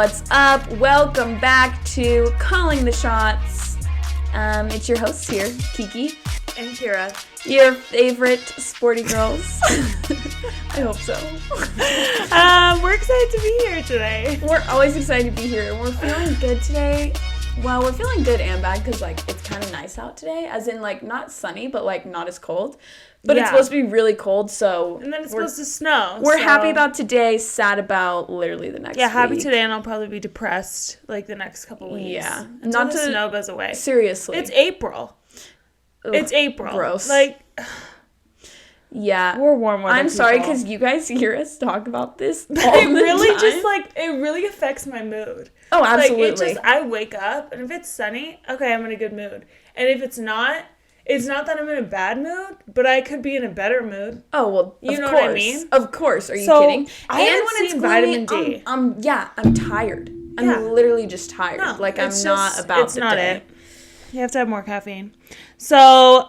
what's up? Welcome back to Calling the Shots. It's your hosts here, Kiki and Kira, your favorite sporty girls. I hope so. We're excited to be here today. We're always excited to be here. We're feeling good today. Well, we're feeling good and bad because, it's kind of nice out today. As in, not sunny, but, not as cold. But It's supposed to be really cold, so... And then it's supposed to snow. We're happy about today, sad about literally the next week. Yeah, happy today, and I'll probably be depressed, the next couple weeks. Yeah. Until the snow goes away. Seriously. It's April. Ugh, it's April. Gross. Yeah. We're warm weather I'm people. sorry, because you guys hear us talk about this all it the really time. It really affects my mood. Oh, absolutely. I wake up, and if it's sunny, okay, I'm in a good mood. And if it's not that I'm in a bad mood, but I could be in a better mood. Oh, well, you know course. What I mean? Of course. Are you kidding? I haven't seen vitamin D. I'm tired. I'm literally just tired. No, I'm not about it's the not day. It. You have to have more caffeine. So,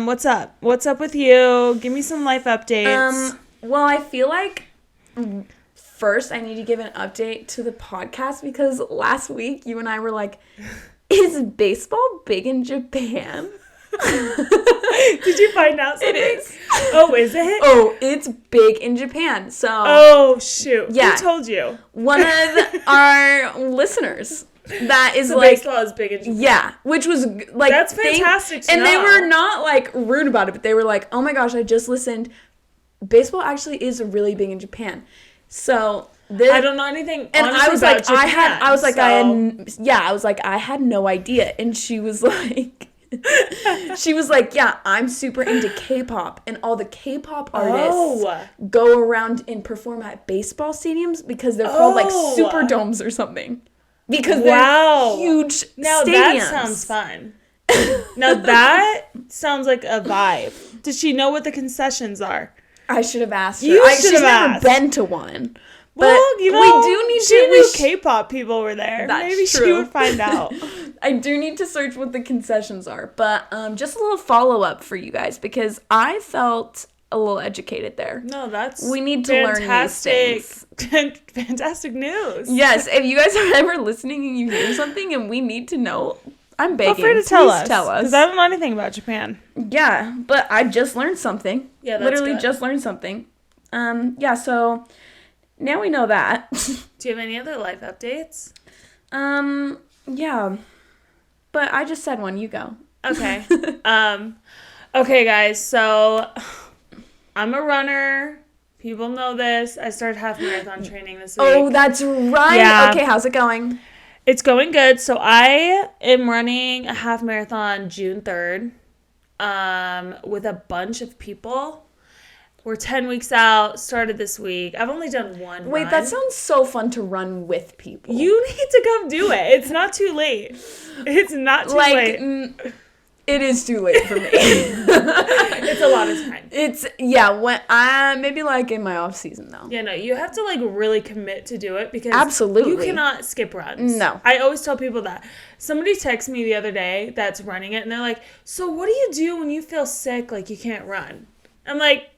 what's up? What's up with you? Give me some life updates. Well, I feel like first I need to give an update to the podcast because last week you and I were like, is baseball big in Japan? Did you find out something? It is. Oh, is it? Oh, it's big in Japan. So. Oh, shoot. Yeah. Who told you? One of our listeners. That is baseball is big in Japan. Yeah, which was that's fantastic to and know. they were not rude about it, but they were like, "Oh my gosh, I just listened. Baseball actually is really big in Japan." So I don't know anything. And I was about like, Japan, I was like, I had no idea, and she was like. She was like, yeah, I'm super into K-pop, and all the K-pop artists go around and perform at baseball stadiums because they're called super domes or something. Because they're huge stadiums. Now that sounds fun. Now that sounds like a vibe. Does she know what the concessions are? I should have asked her. She's never been to one. Well, we do need she knew K-pop people were there. That's Maybe true. She would find out. I do need to search what the concessions are. But just a little follow-up for you guys because I felt a little educated there. No, we need to learn these things. Fantastic news. Yes, if you guys are ever listening and you hear something and we need to know, I'm begging. Feel free to tell us. Because I don't know anything about Japan. Yeah, but I just learned something. Yeah, that's literally good. just learned something. So now we know that. Do you have any other life updates? Yeah. But I just said one. You go. Okay. Okay, guys. So I'm a runner. People know this. I started half marathon training this week. Oh, that's right. Yeah. Okay, how's it going? It's going good. So I am running a half marathon June 3rd with a bunch of people. We're 10 weeks out, started this week. I've only done one Wait, run. that sounds so fun to run with people. You need to come do it. It's not too late. It's not too late. It is too late for me. It's a lot of time. When maybe in my off season though. Yeah, no, you have to really commit to do it because absolutely you cannot skip runs. No. I always tell people that. Somebody texted me the other day that's running it and they're like, "So what do you do when you feel sick you can't run?" I'm like,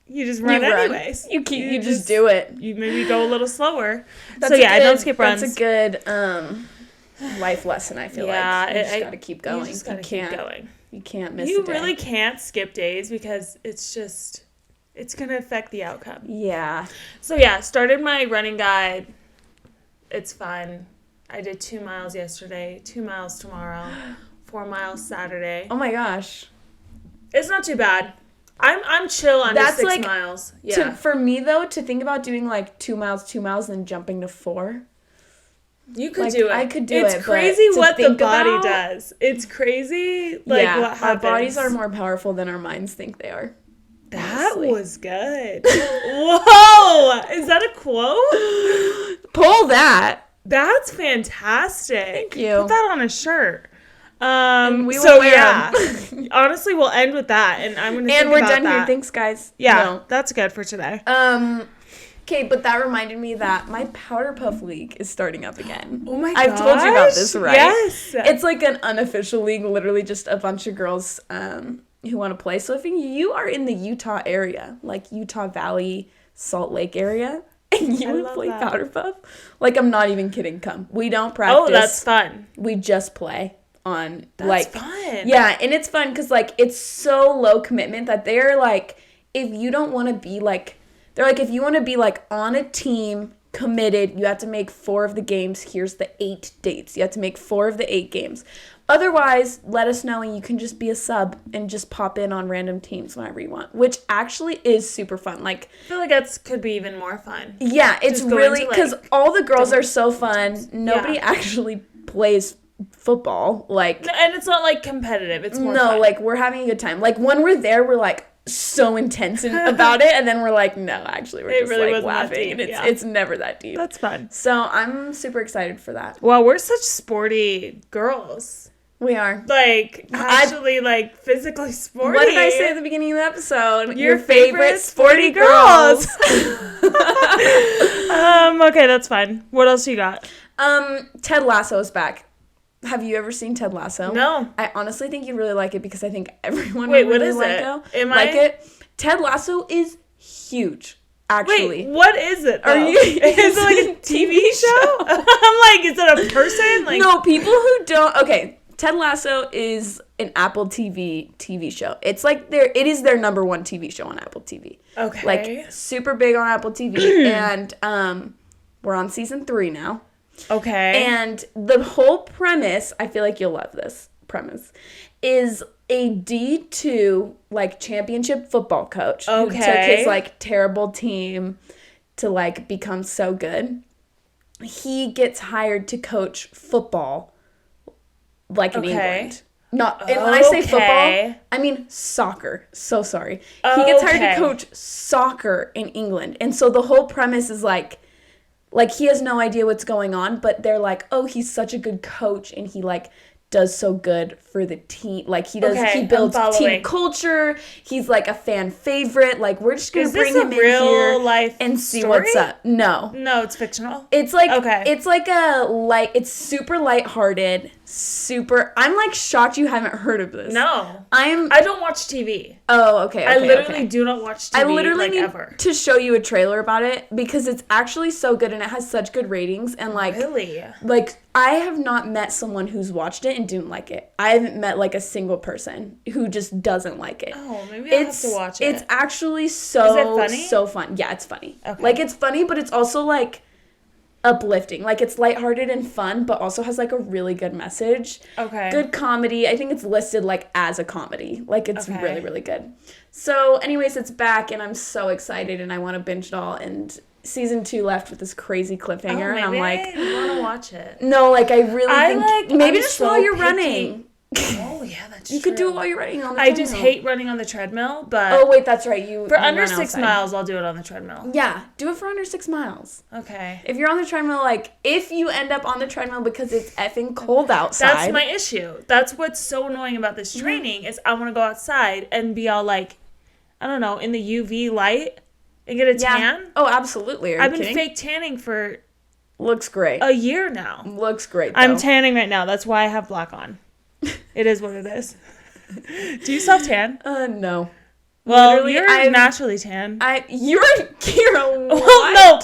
you just run anyways. You just do it. You maybe go a little slower. I don't skip runs. That's a good life lesson, I feel like. You just gotta keep going. You just gotta keep going. You can't miss You a day. really can't skip days because it's gonna affect the outcome. Yeah. So started my running guide. It's fun. I did 2 miles yesterday, 2 miles tomorrow, 4 miles Saturday. Oh my gosh. It's not too bad. I'm chill on 6 miles. Yeah. For me though, to think about doing 2 miles, and then jumping to 4. You could do it. I could do it. It's crazy what the body does. It's crazy what happens. Our bodies are more powerful than our minds think they are. That was good. Whoa! Is that a quote? Pull that. That's fantastic. Thank you. Put that on a shirt. And we will wear them. Honestly, we'll end with that, and I'm gonna. And we're done here. Thanks, guys. Yeah, that's good for today. Okay, but that reminded me that my Powder Puff League is starting up again. Oh my gosh. I've told you about this, right? Yes. It's an unofficial league, literally just a bunch of girls who want to play. So if you are in the Utah area, Utah Valley, Salt Lake area, and you would play Powder Puff. Like, I'm not even kidding. Come. We don't practice. Oh, that's fun. We just play on, that's fun. Yeah, and it's fun because, like, it's so low commitment that they're, like, if you don't want to be, like, they're like, if you want to be, like, on a team, committed, you have to make 4 of the games. Here's the 8 dates. You have to make 4 of the 8 games. Otherwise, let us know and you can just be a sub and just pop in on random teams whenever you want, which actually is super fun. Like, I feel like that could be even more fun. Yeah, it's really, because all the girls are so fun. Nobody actually plays football. Like, and it's not, like, competitive. It's more fun. Like, we're having a good time. Like, when we're there, we're, like, so intense about it, and then we're like, no, actually, we're just really, like, laughing, and it's never that deep. That's fun. So I'm super excited for that. Well, we're such sporty girls. We are. Like, actually, like, physically sporty. What did I say at the beginning of the episode? Your favorite sporty girls. Okay, that's fine. What else you got? Ted Lasso is back. Have you ever seen Ted Lasso? No. I honestly think you'd really like it because I think everyone would really what is like it. Ted Lasso is huge, actually. Wait, what is it, though? Is it like a TV show? I'm like, is it a person? Like, no, people who don't... Okay, Ted Lasso is an Apple TV show. It's like it is their number 1 TV show on Apple TV. Okay. Like, super big on Apple TV. And we're on season 3 now. Okay. And the whole premise, I feel like you'll love this premise, is a D2, like, championship football coach who took his, like, terrible team to, like, become so good. He gets hired to coach football, like, in England. And when I say football, I mean soccer. So sorry. He gets hired to coach soccer in England. And so the whole premise is, like, he has no idea what's going on, but they're like, oh, he's such a good coach, and he, like, does so good for the team. Like, he builds team culture. He's, like, a fan favorite. Like, we're just going to bring him in here and see what's up. No, it's fictional. It's like, it's super lighthearted, I'm, like, shocked you haven't heard of this. No. I don't watch TV. Oh, okay. I literally do not watch TV, I literally need ever. To show you a trailer about it because it's actually so good and it has such good ratings and, like... Really? Like, I have not met someone who's watched it and didn't like it. I haven't met, like, a single person who just doesn't like it. Oh, maybe I'll have to watch it. It's actually so... Is it funny? So fun. Yeah, it's funny. Okay. Like, it's funny, but it's also, like... uplifting. Like, it's lighthearted and fun, but also has, like, a really good message. Okay. Good comedy. I think it's listed, like, as a comedy. Like, it's really, really good. So, anyways, it's back, and I'm so excited, and I want to binge it all, and season 2 left with this crazy cliffhanger, and I'm like... I want to watch it. No, like, I really think... Maybe just while you're picky. running. Oh, yeah, that's true. You could do it while you're running on the treadmill. I just hate running on the treadmill, but... Oh, wait, that's right. For under 6 miles, I'll do it on the treadmill. Yeah, do it for under 6 miles. Okay. If you're on the treadmill, like, if you end up on the treadmill because it's effing cold outside... That's my issue. That's what's so annoying about this training, is I want to go outside and be all, like, I don't know, in the UV light and get a tan. Oh, absolutely. I've been fake tanning for... Looks great. A year now. Looks great, though. I'm tanning right now. That's why I have black on. It is what it is. Do you self-tan? No. Well, literally, you're naturally tan. You're Kira. Well, no.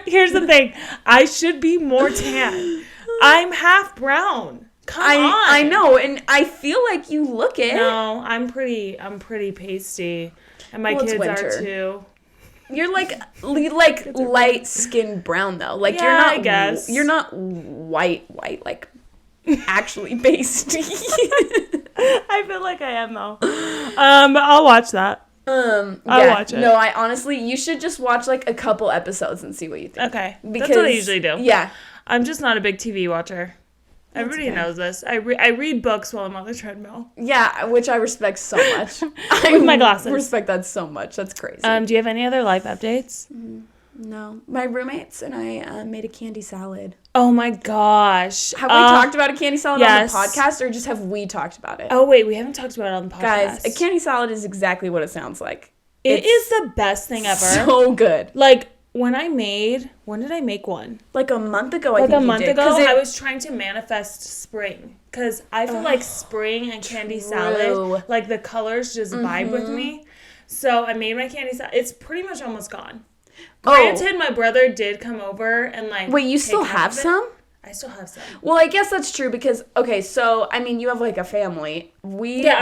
Here's the thing. I should be more tan. I'm half brown. Come on. I know, and I feel like you look it. No, I'm pretty pasty, and my kids are too. You're like light skinned brown though. Like, yeah, you're not. I guess you're not white like. Actually pasty. I feel like I am though. But I'll watch that. I'll watch it. No, I honestly, you should just watch like a couple episodes and see what you think. Okay, because that's what I usually do. Yeah, I'm just not a big TV watcher. Everybody knows this. I read books while I'm on the treadmill. Yeah, which I respect so much. With my glasses. I respect that so much. That's crazy. Do you have any other life updates? No. My roommates and I made a candy salad. Oh my gosh. Have we talked about a candy salad on the podcast, or just have we talked about it? Oh, wait, we haven't talked about it on the podcast. Guys, a candy salad is exactly what it sounds like. It is the best thing ever. So good. Like, when did I make one? Like a month ago, I think a month ago, I was trying to manifest spring. Because I feel like spring and candy salad, like the colors just vibe with me. So I made my candy salad. It's pretty much almost gone. Granted, my brother did come over and like. Wait, you still have some? I still have some. Well, I guess that's true because, okay, so, I mean, you have, like, a family. I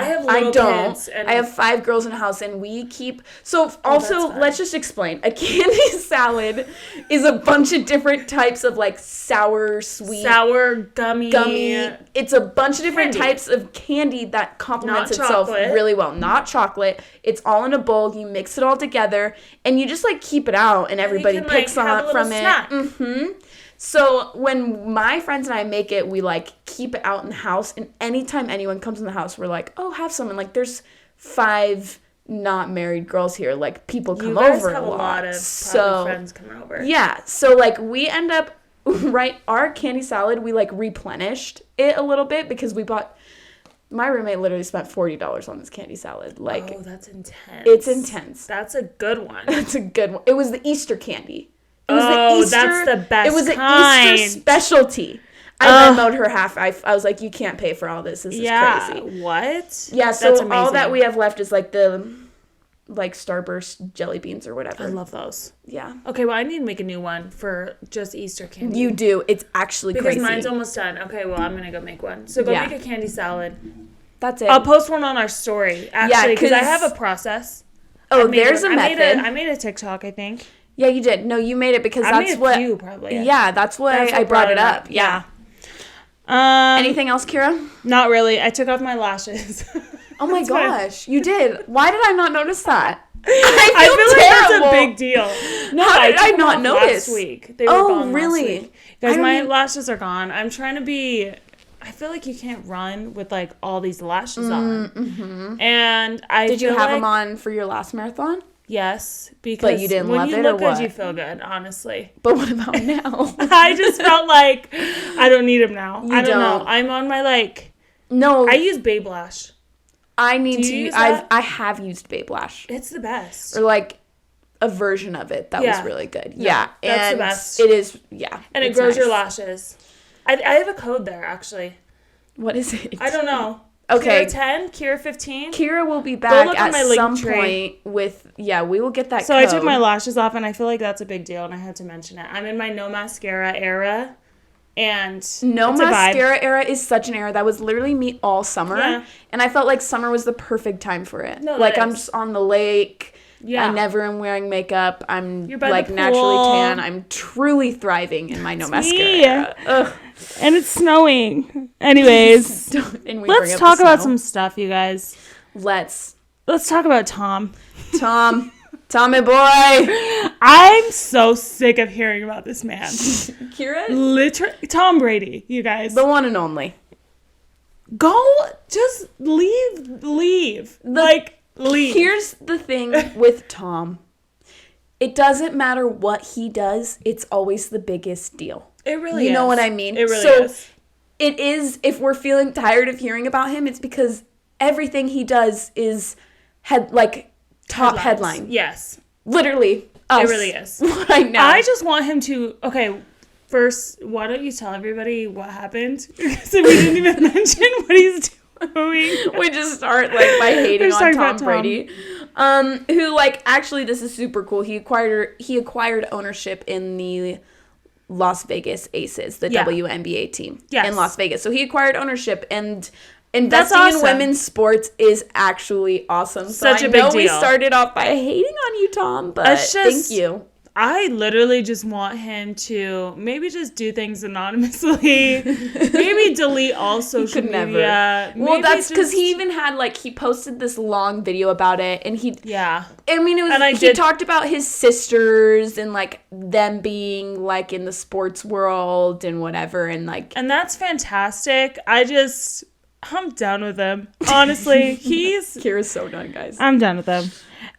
have little kids. I have 5 girls in the house, and we keep... So, also, let's just explain. A candy salad is a bunch of different types of, like, sour, sweet... Sour, gummy. It's a bunch of different types of candy that complements itself really well. Not chocolate. It's all in a bowl. You mix it all together, and you just, like, keep it out, and everybody picks on from it. Mm-hmm. So when my friends and I make it, we, like, keep it out in the house. And anytime anyone comes in the house, we're like, oh, have some. And, like, there's 5 not married girls here. Like, people come over a lot. You guys have a lot of friends coming over. Yeah. So, like, we end up, our candy salad, we, like, replenished it a little bit because we bought... My roommate literally spent $40 on this candy salad. Like, oh, that's intense. It's intense. That's a good one. That's a good one. It was the Easter candy. That's the best kind. It was an Easter specialty. I Venmo'd her half. I was like, you can't pay for all this. This is crazy. What? Yeah, so all that we have left is like the Starburst jelly beans or whatever. I love those. Yeah. Okay, well, I need to make a new one for just Easter candy. You do. It's actually crazy. Because mine's almost done. Okay, well, I'm going to go make one. So go make a candy salad. That's it. I'll post one on our story, actually, because I have a process. Oh, there's a method. I made a TikTok, I think. Yeah, you did. No, you made it because that's what... I made a few, probably. Yeah, that's why I brought it up. Yeah. Anything else, Kira? Not really. I took off my lashes. Oh my gosh, you did. Why did I not notice that? I feel like that's a big deal. No, how did I not notice? Last week. They were gone really? Last week. Guys, my lashes are gone. I'm trying to be... I feel like you can't run with like all these lashes on. Mm-hmm. And did you have them on for your last marathon? Yes, because but you didn't love it, or what? When you look good, you feel good, honestly. But what about now? I just felt like I don't need them now. I don't know. I'm on my like... No. I use Babe Lash. I need to use that? I have used Babe Lash. It's the best. Or like a version of it that was really good. No, yeah. That's the best. It is, yeah. And it grows your lashes. I have a code there, actually. What is it? I don't know. Okay. Kira 10, Kira 15. Kira will be back at some point with, we will get that So code. I took my lashes off, and I feel like that's a big deal, and I had to mention it. I'm in my no mascara era, and no mascara era is such an era. That was literally me all summer, and I felt like summer was the perfect time for it. No, like, I'm just on the lake. Yeah. I never am wearing makeup. I'm, like, naturally tan. I'm truly thriving in my no mascara era. Ugh. And it's snowing. Anyways, let's talk about some stuff, you guys. Let's talk about Tom. Tommy boy. I'm so sick of hearing about this man. Kira? Literally, Tom Brady, you guys. The one and only. Just leave. Leave. Here's the thing with Tom. It doesn't matter what he does. It's always the biggest deal. It really is. You know what I mean? It really is. It is, if we're feeling tired of hearing about him, it's because everything he does is top headline. Yes. Literally. Us. It really is. Right now. I just want him to, first, why don't you tell everybody what happened? Because we didn't even mention what he's doing. We just start by hating on Tom Brady. Who actually, this is super cool. He acquired ownership in the Las Vegas Aces, the WNBA team in Las Vegas. So he acquired ownership, and investing in women's sports is actually awesome. Such a big deal. We started off by hating on you, Tom, but thank you. I literally just want him to maybe just do things anonymously. Maybe delete all social media. Well, that's because he even had he posted this long video about it, and he he talked about his sisters and them being in the sports world and whatever, and and that's fantastic. I'm done with him. Honestly, Kira's so done, guys. I'm done with him.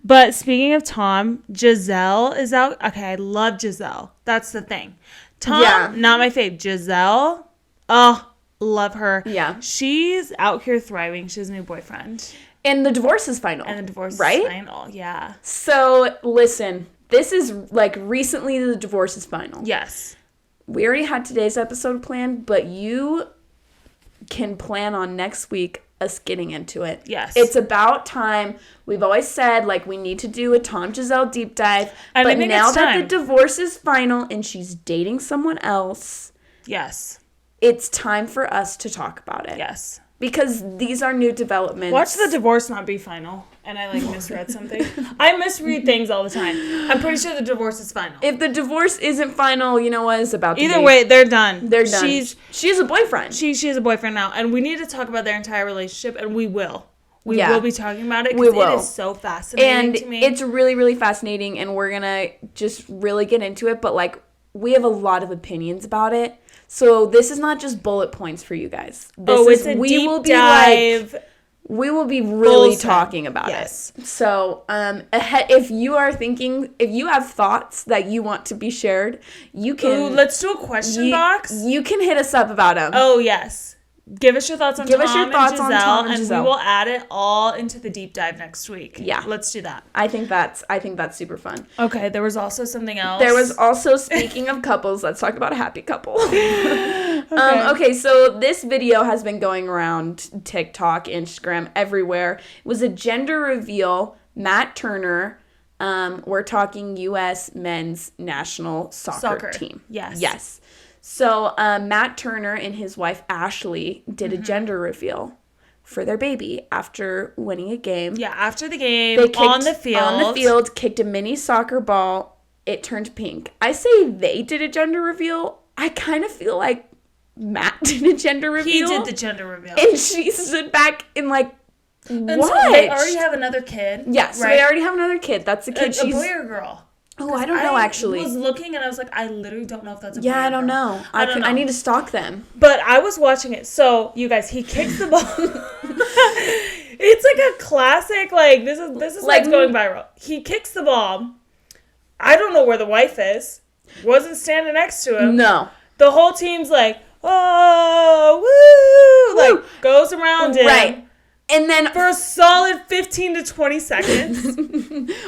But speaking of Tom, Gisele is out. Okay, I love Gisele. That's the thing. Tom, not my fave. Gisele, love her. Yeah. She's out here thriving. She has a new boyfriend. And the divorce is final. Yeah. So, listen, this is recently the divorce is final. Yes. We already had today's episode planned, but you can plan on next week us getting into it. Yes. It's about time. We've always said, like, we need to do a Tom Gisele deep dive. And but I think now it's that time. the divorce is final and she's dating someone else, yes, it's time for us to talk about it. Yes. Because these are new developments. Watch the divorce not be final. And I, like, misread something. I misread things all the time. I'm pretty sure the divorce is final. If the divorce isn't final, you know what is about to Either be. way, they're done. They're done. She has a boyfriend. She has a boyfriend now. And we need to talk about their entire relationship. And we will. We will be talking about it. We will. It is so fascinating to me. It's really, really fascinating. And we're going to just really get into it. But, like, we have a lot of opinions about it. So this is not just bullet points for you guys. It's a deep dive. We will be really talking about it. So if you have thoughts that you want to be shared, you can. Ooh, let's do a question box. You can hit us up about them. Oh, yes. Give us your thoughts on Tom and Gisele, and we will add it all into the deep dive next week. Yeah. Let's do that. I think that's super fun. Okay, there was also something else. There was also, speaking of couples, let's talk about a happy couple. Okay, so this video has been going around TikTok, Instagram, everywhere. It was a gender reveal. Matt Turner, we're talking U.S. men's national soccer team. Yes. So Matt Turner and his wife Ashley did a gender reveal for their baby after winning a game. Yeah, after the game, on the field, kicked a mini soccer ball. It turned pink. I say they did a gender reveal. I kind of feel like Matt did a gender reveal. He did the gender reveal. And she stood back and like, and what? So they already have another kid. Yeah, so they already have another kid. That's the kid. A boy or girl? Oh, I don't know, actually. I was looking and I was like, I literally don't know if that's a boy or girl. Yeah, I don't know. I need to stalk them. But I was watching it. So, you guys, he kicks the ball. It's like a classic, like, this is like going viral. He kicks the ball. I don't know where the wife is. Wasn't standing next to him. No. The whole team's like, oh, woo! Like, goes around him. Right. And then for a solid 15 to 20 seconds.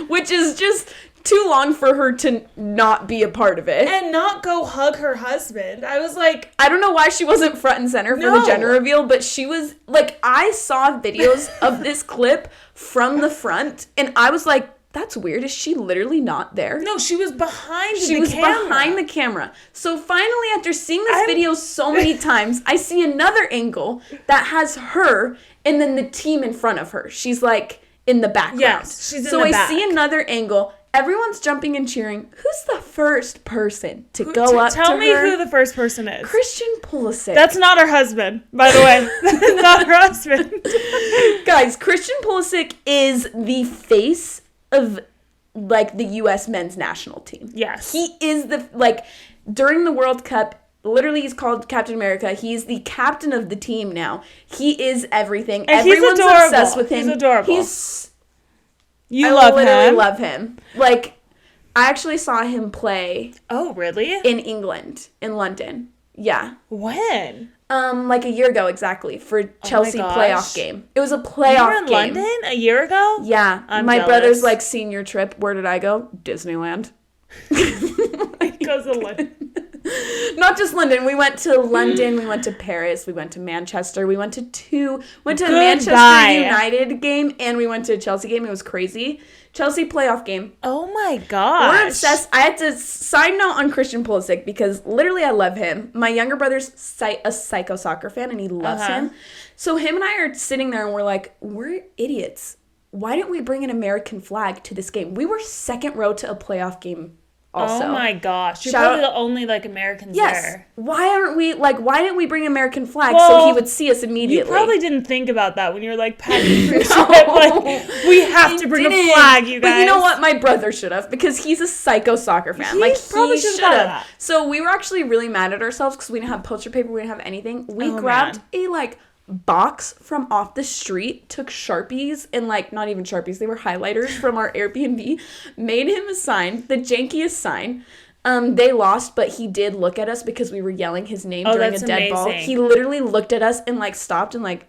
Which is just too long for her to not be a part of it. And not go hug her husband. I was like... I don't know why she wasn't front and center for the gender reveal, but she was... Like, I saw videos of this clip from the front, and I was like, that's weird. Is she literally not there? No, she was behind the camera. She was behind the camera. So finally, after seeing this video so many times, I see another angle that has her and then the team in front of her. She's like in the background. Yes, she's in the back. So I see another angle. Everyone's jumping and cheering. Who's the first person to go up to her? Tell me who the first person is. Christian Pulisic. That's not her husband, by the way. That's not her husband. Guys, Christian Pulisic is the face of, like, the U.S. men's national team. Yes. He is during the World Cup, literally he's called Captain America. He's the captain of the team now. He is everything. And everyone's obsessed with him. He's adorable. I literally love him. Like, I actually saw him play. Oh, really? In England, in London. Yeah. When? Like a year ago exactly for Chelsea playoff game. It was a playoff game. You were in London a year ago? Yeah. I'm my jealous. brother's like senior trip. Where did I go? Disneyland. He goes to London. Not just London. We went to London. We went to Paris. We went to Manchester. We went to a Manchester United game, and we went to a Chelsea game. It was crazy. Chelsea playoff game. Oh my gosh. We're obsessed. I had to side note on Christian Pulisic because literally I love him. My younger brother's a psycho soccer fan, and he loves him. So him and I are sitting there, and we're like, we're idiots. Why didn't we bring an American flag to this game? We were second row to a playoff game. Also. Oh my gosh. You're probably the only Americans there. Why didn't we bring American flag so he would see us immediately? You probably didn't think about that when you were packing for your trip. We have to bring a flag, you guys. But you know what? My brother should have because he's a psycho soccer fan. He probably should have. So we were actually really mad at ourselves because we didn't have poster paper. We didn't have anything. We grabbed a box from off the street, took Sharpies and not even Sharpies, they were highlighters from our Airbnb, made him a sign, the jankiest sign. They lost, but he did look at us because we were yelling his name during a dead ball. He literally looked at us and stopped and looked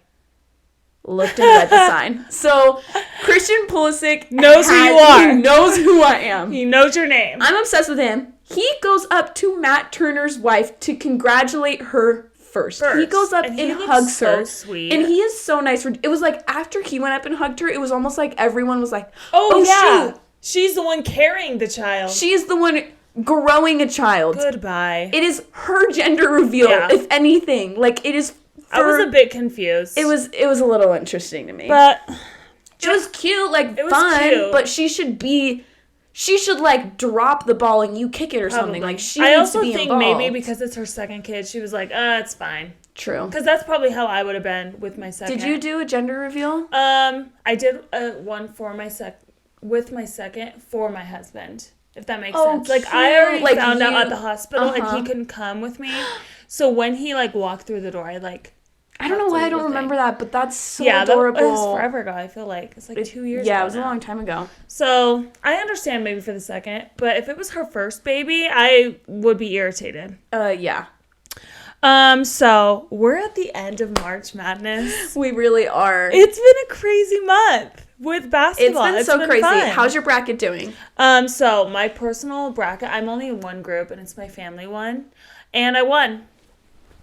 and read the sign. So Christian Pulisic knows who you are. He knows who I am. He knows your name. I'm obsessed with him. He goes up to Matt Turner's wife to congratulate her first. He goes up and hugs her. So sweet. And he is so nice. It was like after he went up and hugged her, it was almost like everyone was like, oh yeah. Shoot. She's the one carrying the child. She's the one growing a child. Goodbye. It is her gender reveal, if anything. Like, it is... I was a bit confused. It was a little interesting to me. But... It was cute, like, fun, but she should, like, drop the ball and you kick it or something. Like, she needs to be involved. I also think maybe because it's her second kid, she was like, it's fine. True. Because that's probably how I would have been with my second. Did you do a gender reveal? I did one for my with my second for my husband, if that makes sense. Like, I already found out at the hospital and he couldn't come with me. So when he, like, walked through the door, I don't know why I don't remember that, but that's so adorable. That was forever ago, I feel like. It's like 2 years ago. Yeah, it was a long time ago. So, I understand maybe for the second, but if it was her first baby, I would be irritated. Yeah. So, we're at the end of March Madness. We really are. It's been a crazy month with basketball. It's been crazy. Fun. How's your bracket doing? So, my personal bracket, I'm only in one group, and it's my family one, and I won.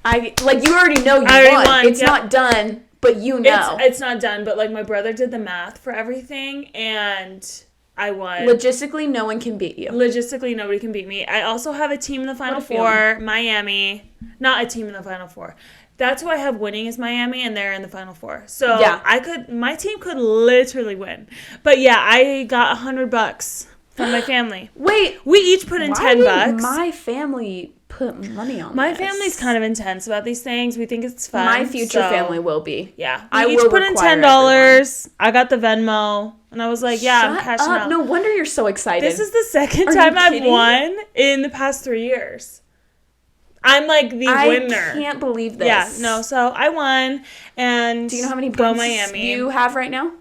You already know you won. It's not done, but you know. It's not done, but, like, my brother did the math for everything, and I won. Logistically, no one can beat you. Logistically, nobody can beat me. I also have a team in the Final Four, Miami. Not a team in the Final Four. That's who I have winning is Miami, and they're in the Final Four. So, my team could literally win. But, yeah, I got $100 from my family. Wait. We each put in $10. Why did my family put money on my family's kind of intense about these things. We think it's fun. My future family will be. Yeah. We each put in $10. I got the Venmo. And I was like, I'm cashing out. No wonder you're so excited. This is the second time I've won in the past 3 years. I'm like the winner. I can't believe this. Yeah, no, so I won. And do you know how many points you have right now?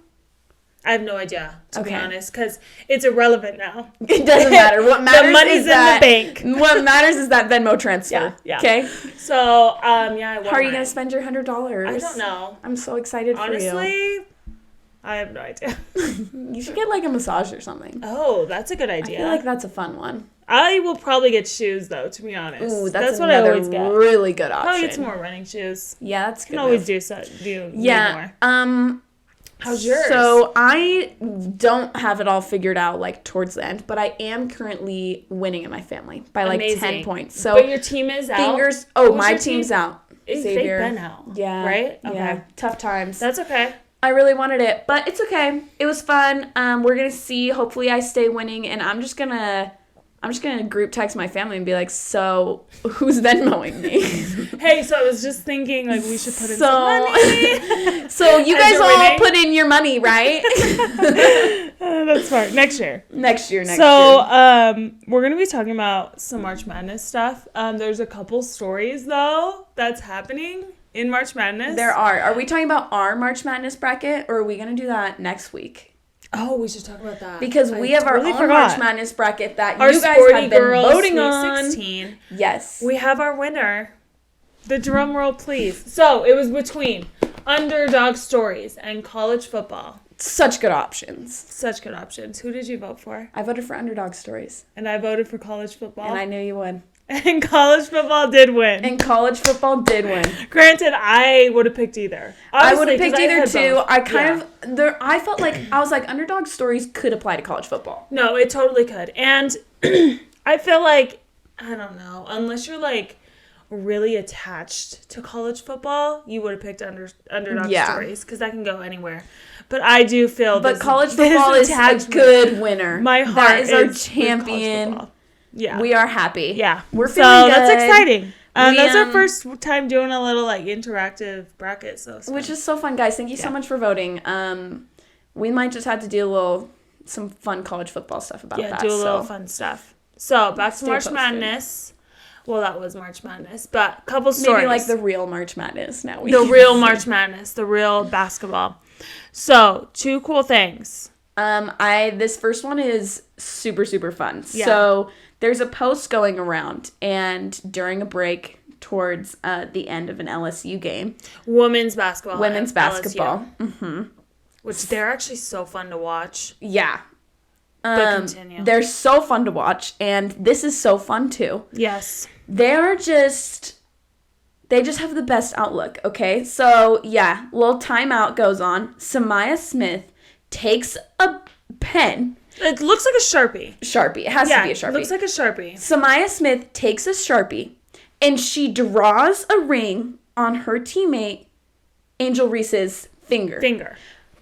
I have no idea, to be honest, because it's irrelevant now. It doesn't matter. What matters the money's is that in the bank. What matters is that Venmo transfer. Yeah. Okay? So, I won. How are you going to spend your $100? I don't know. I'm so excited for you. Honestly, I have no idea. You should get, like, a massage or something. Oh, that's a good idea. I feel like that's a fun one. I will probably get shoes, though, to be honest. Ooh, that's what I always get. Really good option. Probably get some more running shoes. Yeah, that's good. You can always do more. How's yours? So I don't have it all figured out, like, towards the end, but I am currently winning in my family by, like, 10 points. So but your team is out? My team's out. They've been out. Yeah. Right? Okay. Yeah. Tough times. That's okay. I really wanted it, but it's okay. It was fun. We're going to see. Hopefully I stay winning, and I'm just going to group text my family and be like, so who's Venmoing me? Hey, so I was just thinking, like, we should put in some money. So you guys all put in your money, right? That's smart. Next year. Next year. So, we're going to be talking about some March Madness stuff. There's a couple stories, though, that's happening in March Madness. There are. Are we talking about our March Madness bracket, or are we going to do that next week? Oh, we should talk about that. Because we have our own March Madness bracket that you guys have been voting on. 16. Yes. We have our winner. The drum roll, please. So, it was between Underdog Stories and college football. Such good options. Who did you vote for? I voted for Underdog Stories. And I voted for college football. And I knew you would. And college football did win. Granted, I would have picked either. I would have picked either too. I felt like, I was like, Underdog Stories could apply to college football. No, it totally could. And I feel like, I don't know, unless you're like really attached to college football, you would have picked Underdog Stories because that can go anywhere. But I do feel But college football is a good winner. My heart that is our champion. Yeah. We are happy. Yeah. We're feeling good. That's exciting. That's our first time doing a little, like, interactive bracket. Which is so fun, guys. Thank you so much for voting. We might just have to do some fun college football stuff about that. Yeah, do a little fun stuff. So, back to March Madness. Well, that was March Madness, but a couple stories. Maybe, like, the real March Madness now. The real March Madness. The real basketball. So, 2 cool things. This first one is super, super fun. Yeah. So, there's a post going around, and during a break towards the end of an LSU game. Women's basketball. Mm-hmm. Which they're actually so fun to watch. Yeah. But continue. They're so fun to watch, and this is so fun, too. Yes. They're just They just have the best outlook, okay? So, yeah, little timeout goes on. Samaya Smith takes a pen. It looks like a Sharpie. Sharpie. It has to be a Sharpie. It looks like a Sharpie. Samaya Smith takes a Sharpie, and she draws a ring on her teammate, Angel Reese's finger.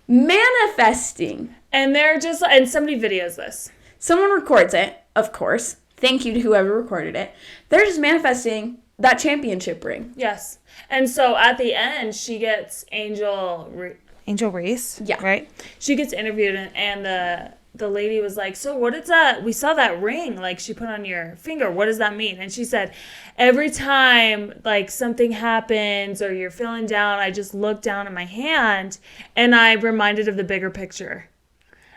Manifesting. And and somebody videos this. Someone records it, of course. Thank you to whoever recorded it. They're just manifesting that championship ring. Yes. And so at the end, she gets Angel Reese. Yeah. Right? She gets interviewed, and the lady was like, so what is that? We saw that ring, like, she put on your finger. What does that mean? And she said, every time, like, something happens or you're feeling down, I just look down at my hand, and I'm reminded of the bigger picture.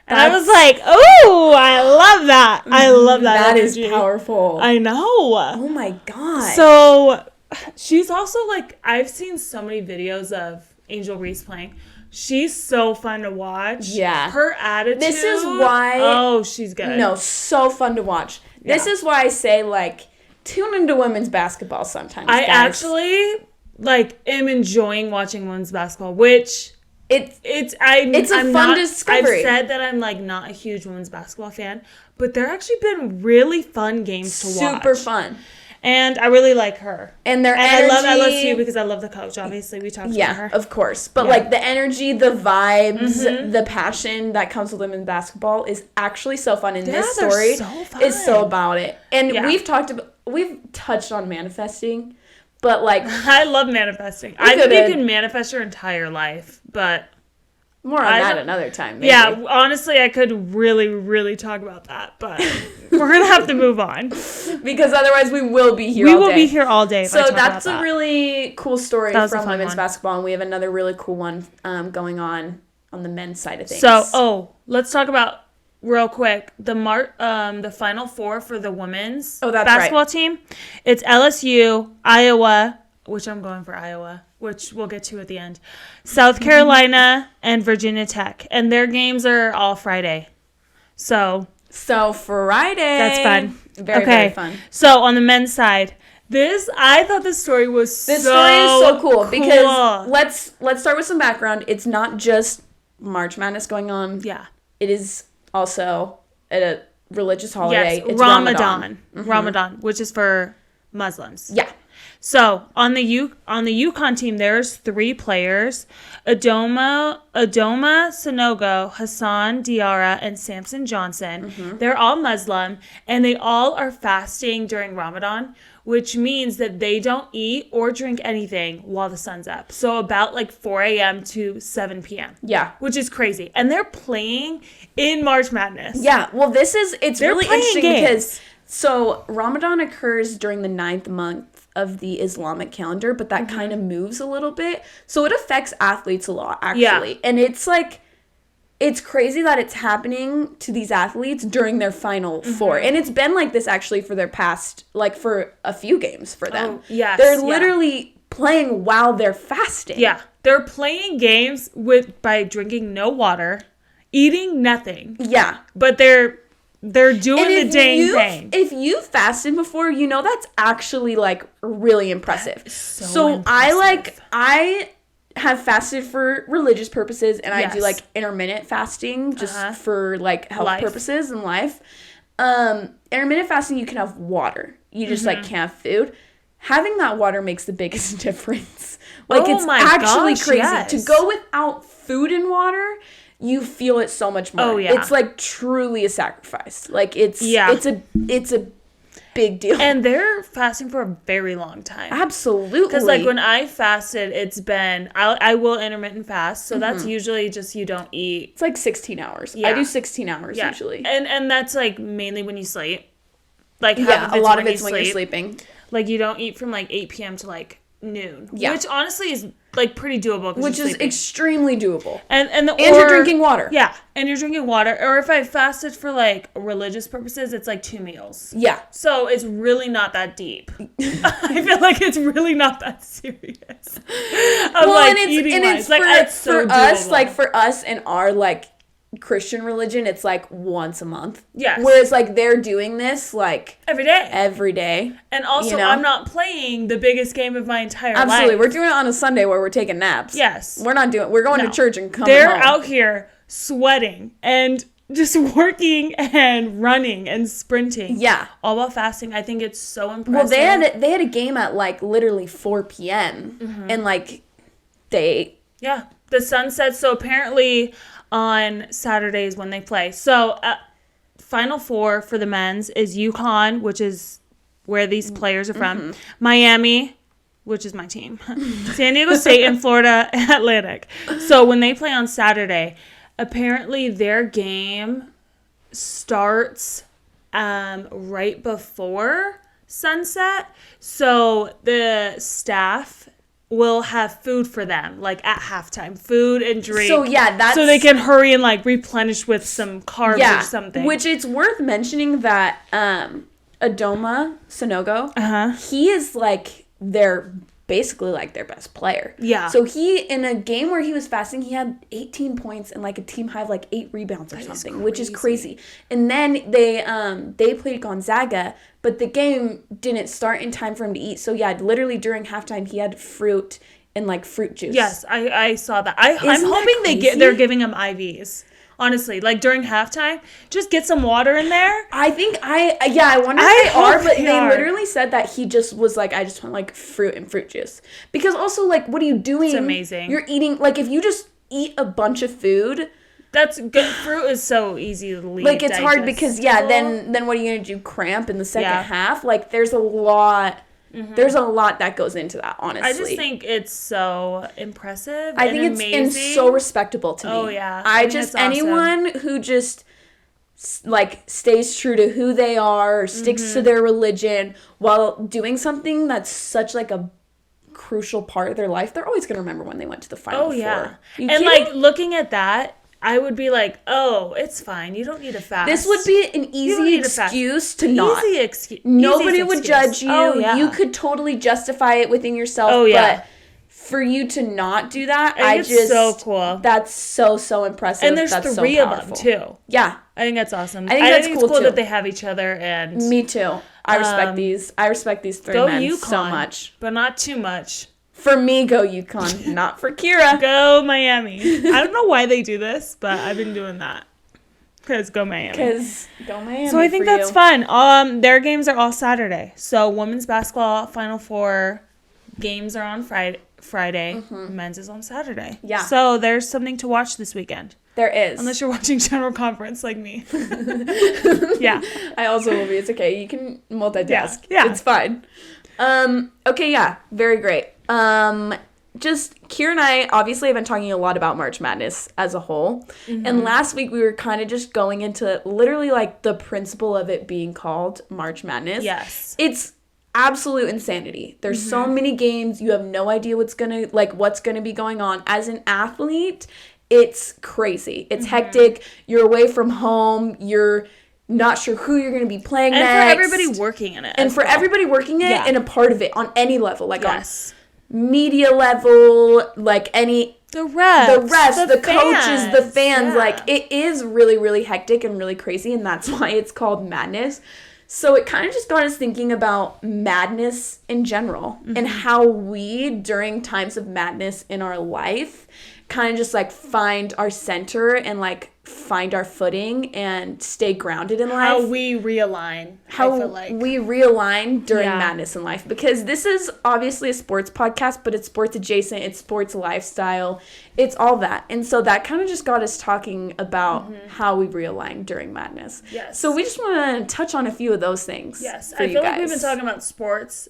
And I was like, oh, I love that. I love that. That energy. is powerful. I know. Oh, my God. So she's also, like, I've seen so many videos of Angel Reese playing. She's so fun to watch. Yeah. Her attitude. This is why. Oh, she's good. No, so fun to watch. Yeah. This is why I say, like, tune into women's basketball sometimes. I guys. actually, like, am enjoying watching women's basketball, which it's a fun discovery. I've said that I'm, like, not a huge women's basketball fan, but there actually been really fun games to watch. Super fun. And I really like her. And their energy. I love LSU because I love the coach, obviously. We talked about her. Yeah, of course. But, like, the energy, the vibes, the passion that comes with women's basketball is actually so fun. And this story is so about it. And we've touched on manifesting, but, like... I love manifesting. I think you can manifest your entire life, but... More on that another time, maybe. Yeah, honestly, I could really, really talk about that, but we're going to have to move on. Because otherwise we will be here all day. We will be here all day if I talk that's about a really cool story from women's one. basketball, and we have another really cool one going on the men's side of things. So, let's talk about, real quick, the Final Four for the women's basketball team. It's LSU, Iowa, which I'm going for Iowa, which we'll get to at the end, South Carolina, and Virginia Tech. And their games are all Friday. So Friday. That's fun. Very fun. So on the men's side, I thought this story was story is so cool. Because let's start with some background. It's not just March Madness going on. Yeah. It is also a religious holiday. Yes, it's Ramadan. Ramadan, which is for Muslims. Yeah. So on the UConn team, there's 3 players: Adoma Sanogo, Hassan Diarra, and Samson Johnson. They're all Muslim, and they all are fasting during Ramadan, which means that they don't eat or drink anything while the sun's up. So about like 4 a.m. to 7 p.m. Yeah. Which is crazy. And they're playing in March Madness. Yeah. Well, it's really interesting because so Ramadan occurs during the 9th month of the Islamic calendar, but that kind of moves a little bit. So it affects athletes a lot, actually. Yeah. And it's like, it's crazy that it's happening to these athletes during their Final Four. And it's been like this actually for their past, like for a few games for them. Oh, yes. They're literally playing while they're fasting. Yeah. They're playing games by drinking no water, eating nothing. Yeah. But they're doing the dang thing. If you've fasted before, you know that's actually like really impressive. So impressive. I have fasted for religious purposes, and I do like intermittent fasting just for like health purposes and life. Intermittent fasting, you can have water. You just like can't have food. Having that water makes the biggest difference. Like it's actually crazy. Yes. To go without food and water, you feel it so much more. Oh, yeah. It's like truly a sacrifice. Like it's a big deal. And they're fasting for a very long time. Absolutely. Because like when I fasted, it's been, I will intermittent fast. So that's usually just you don't eat. It's like 16 hours. Yeah. I do 16 hours usually. And that's like mainly when you sleep. Like a lot of it's when you're sleeping. Like you don't eat from like 8 p.m. to like noon. Yeah. Which honestly is like pretty doable. Which is extremely doable. And you're drinking water. Yeah. And you're drinking water. Or if I fasted for like religious purposes, it's like 2 meals. Yeah. So it's really not that deep. I feel like it's really not that serious. Well, like, and it's for us, like for us and our like Christian religion, it's like once a month. Yes. Whereas like they're doing this like every day. Every day. And also, I'm not playing the biggest game of my entire life. Absolutely. We're doing it on a Sunday where we're taking naps. Yes. We're going to church and coming They're home. out here sweating and just working and running and sprinting. Yeah. All while fasting. I think it's so impressive. Well, they had a game at like literally 4 p.m. And like they... Yeah. The sun sets. So apparently on Saturdays when they play. So Final Four for the men's is UConn, which is where these players are from. Miami, which is my team. San Diego State and Florida Atlantic. So when they play on Saturday, apparently their game starts right before sunset. So the staff will have food for them, like at halftime, food and drink. So yeah, so they can hurry and like replenish with some carbs or something. Which it's worth mentioning that Adoma Sanogo, he is like basically like their best player. Yeah. So he, in a game where he was fasting, he had 18 points and like a team high of like 8 rebounds or something, which is crazy. And then they played Gonzaga, but the game didn't start in time for him to eat. So yeah, literally during halftime, he had fruit and like fruit juice. Yes, I saw that. I'm hoping they're giving him IVs. Honestly, like during halftime, just get some water in there. I wonder if they are, but they literally said that he just was like, I just want like fruit and fruit juice. Because also, like, what are you doing? It's amazing. You're eating, like, if you just eat a bunch of food. That's good. Fruit is so easy to leave. Like, it's hard because, then what are you going to do? Cramp in the second half? Like, there's a lot. There's a lot that goes into that, honestly. I just think it's so impressive. I think it's and so respectable to me. Oh, yeah. I just, anyone who just, like, stays true to who they are, or sticks to their religion, while doing something that's such, like, a crucial part of their life, they're always going to remember when they went to the Final Four. Yeah. And, like, looking at that, I would be like, oh, it's fine. You don't need to fast. This would be an easy excuse to not. Easy excuse. Nobody would judge you. Oh, yeah. You could totally justify it within yourself. Oh, yeah. But for you to not do that, I think it's so cool. That's so impressive. And there's 3 of them, too. Yeah. I think that's awesome. I think it's cool that they have each other. And me too. I respect these. I respect these 3 men UConn, so much. But not too much. For me, go UConn, not for Kira. Go Miami. I don't know why they do this, but I've been doing that. Because go Miami. So I think that's fun. Their games are all Saturday. So women's basketball Final Four games are on Friday. Men's is on Saturday. Yeah. So there's something to watch this weekend. There is. Unless you're watching General Conference like me. Yeah. I also will be. It's okay. You can multitask. Yeah. It's fine. Okay, yeah. Very great. Just Kira and I obviously have been talking a lot about March Madness as a whole. And last week we were kind of just going into literally like the principle of it being called March Madness. Yes. It's absolute insanity. There's so many games. You have no idea what's going to be going on. As an athlete, it's crazy. It's hectic. You're away from home. You're not sure who you're going to be playing next. And for everybody working in it. And for everybody working in it and a part of it on any level. Like on media level, like any... The refs, the coaches, the fans. Yeah. Like, it is really, really hectic and really crazy. And that's why it's called Madness. So it kind of just got us thinking about madness in general. And how we, during times of madness in our life, kind of just like find our center and like find our footing and stay grounded in life. How we realign. We realign during madness in life. Because this is obviously a sports podcast, but it's sports adjacent. It's sports lifestyle. It's all that. And so that kind of just got us talking about how we realign during madness. Yes. So we just want to touch on a few of those things. Yes. I feel like we've been talking about sports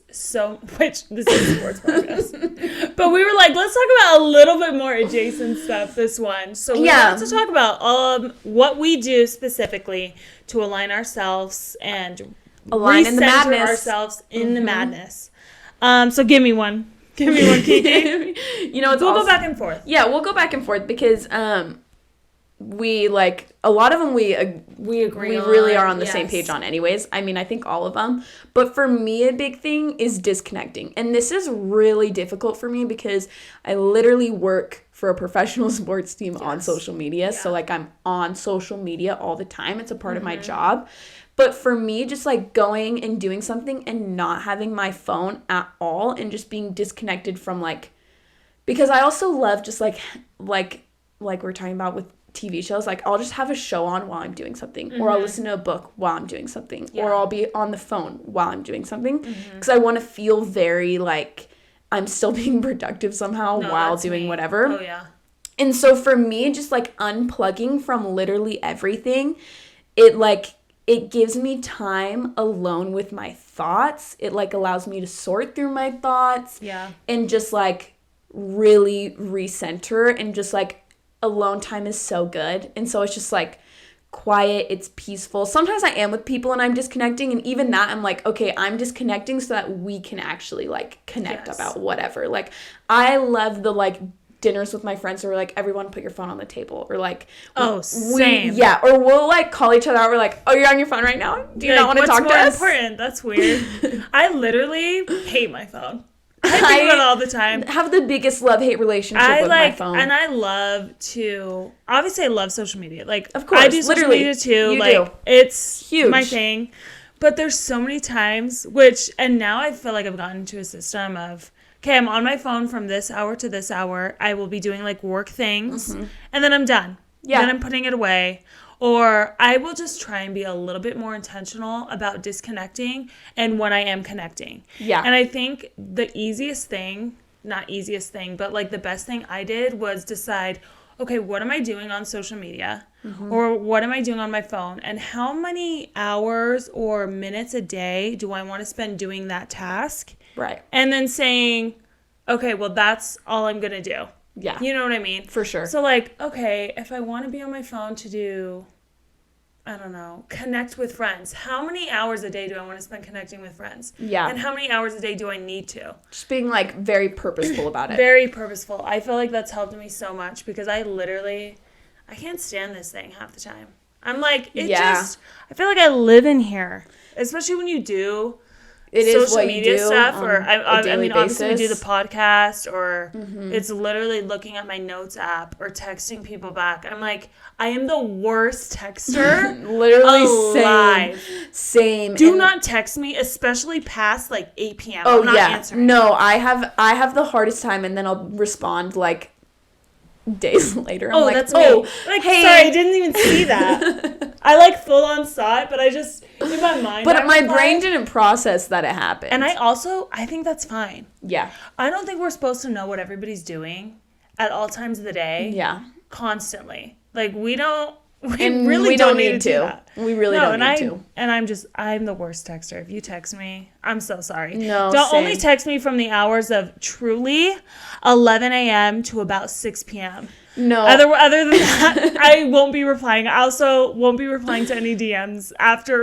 which this is a sports podcast. But we were like, let's talk about a little bit more adjacent stuff this one. So we wanted to talk about what we do specifically to align ourselves and align in the madness. Ourselves in the madness. So give me one. Give me one, Kiki. You know, we'll go back and forth. Yeah, we'll go back and forth because we like a lot of them we agree we really are on the same page on anyways. I mean, I think all of them. But for me, a big thing is disconnecting. And this is really difficult for me because I literally work for a professional sports team on social media. So like I'm on social media all the time. It's a part of my job. But for me, just like going and doing something and not having my phone at all and just being disconnected from like, because I also love just like we're talking about with TV shows, like I'll just have a show on while I'm doing something, or I'll listen to a book while I'm doing something, or I'll be on the phone while I'm doing something, because I want to feel very like I'm still being productive somehow while doing whatever. Oh yeah. And so for me, just like unplugging from literally everything, it gives me time alone with my thoughts. It like allows me to sort through my thoughts. Yeah. And just like really recenter, and just like alone time is so good. And so it's just like quiet, it's peaceful. Sometimes I am with people and I'm disconnecting, and even that I'm like, okay, I'm disconnecting so that we can actually like connect about whatever. Like I love the like dinners with my friends where we're like, everyone put your phone on the table, or like same. Or we'll like call each other out. We're like, oh, you're on your phone right now? Do you not want to talk to us? What's more important? That's weird. I literally hate my phone. I think about it all the time. Have the biggest love-hate relationship with my phone. And I love to, obviously I love social media. Like, of course, I do social media too. Like, it's huge. My thing. But there's so many times, and now I feel like I've gotten into a system of, okay, I'm on my phone from this hour to this hour. I will be doing like work things, and then I'm done. Yeah. Then I'm putting it away. Or I will just try and be a little bit more intentional about disconnecting and when I am connecting. Yeah. And I think the but like the best thing I did was decide, okay, what am I doing on social media? Or what am I doing on my phone? And how many hours or minutes a day do I want to spend doing that task? Right. And then saying, okay, well, that's all I'm going to do. Yeah. You know what I mean? For sure. So like, okay, if I want to be on my phone to do, I don't know, connect with friends, how many hours a day do I want to spend connecting with friends? Yeah. And how many hours a day do I need to? Just being like very purposeful about it. Very purposeful. I feel like that's helped me so much because I can't stand this thing half the time. I'm like, I feel like I live in here, especially when you do social media stuff, or I mean, obviously we do the podcast, or it's literally looking at my notes app or texting people back. I'm like, I am the worst texter. Literally alive. Same. Do not text me, especially past like 8 p.m. Oh, I'm not answering. No, I have the hardest time, and then I'll respond like days later. I'm like, that's me. Like, hey. Sorry, I didn't even see that. I like full on saw it, but I just in my mind. But my brain didn't process that it happened. And I think that's fine. Yeah. I don't think we're supposed to know what everybody's doing at all times of the day. Yeah. Constantly. Like we don't need to do that. We really don't need to. And I'm the worst texter. If you text me, I'm so sorry. No, don't only text me from the hours of truly 11 a.m. to about 6 p.m. No. Other than that, I won't be replying. I also won't be replying to any DMs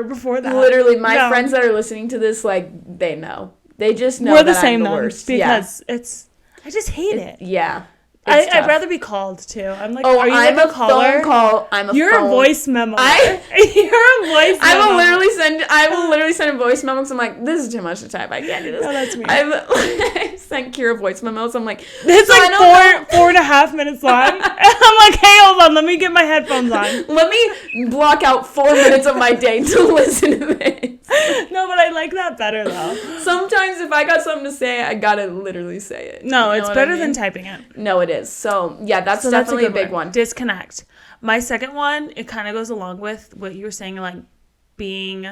before that. Literally, my friends that are listening to this, like, they know. They just know that I'm the worst. Because I just hate it. Yeah. I'd rather be called too. I'm like, are you I'm a caller? Phone call. You're a voice memo. You're a voice memo. I will literally send a voice memo because I'm like, this is too much to type. I can't do this. No, that's me. I sent Kira voice memos. I'm like, it's like 4.5 minutes long. I'm like, hey, hold on, let me get my headphones on. Let me block out 4 minutes of my day to listen to this. No, but I like that better though. Sometimes if I got something to say, I gotta literally say it. No, it's better than typing it. No, it is. So, yeah, that's definitely a big one. Disconnect. My second one, it kind of goes along with what you were saying, like being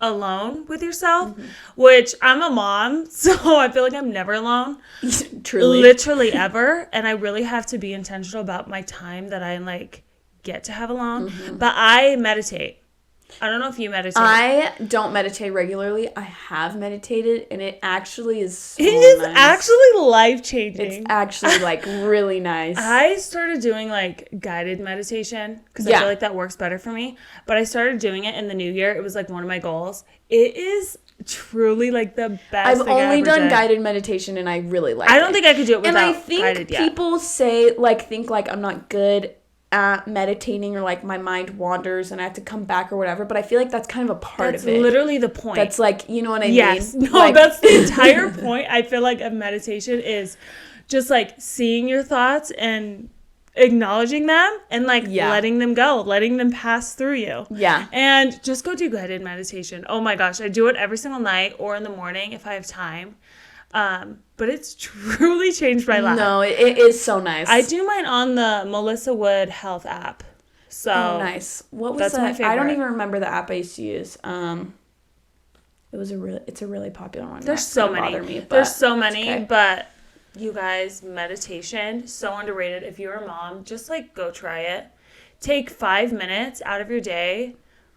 alone with yourself, which I'm a mom, so I feel like I'm never alone. Truly. Literally ever. And I really have to be intentional about my time that I like get to have alone. But I meditate. I don't know if you meditate. I don't meditate regularly. I have meditated, and it actually is so nice. It is actually life-changing. It's actually, like, really nice. I started doing, like, guided meditation, because I feel like that works better for me. But I started doing it in the new year. It was, like, one of my goals. It is truly, like, the best thing I've only done guided meditation, and I really like it. I don't think I could do it without guided yet. And I think people say, like, think, like, I'm not good meditating or like my mind wanders and I have to come back or whatever, but I feel like that's kind of a part of it. That's literally the point. That's like, you know what I mean? Yes. No, like, that's the entire point. I feel like of meditation is just like seeing your thoughts and acknowledging them and like letting them go, letting them pass through you. Yeah. And just go do guided meditation. Oh my gosh, I do it every single night or in the morning if I have time. But it's truly changed my life. No, it is so nice. I do mine on the Melissa Wood Health app. So nice. What was that? I don't even remember the app I used to use. It's a really popular one. There's so many. There's so many, but you guys, meditation, so underrated. If you're a mom, just like go try it. Take 5 minutes out of your day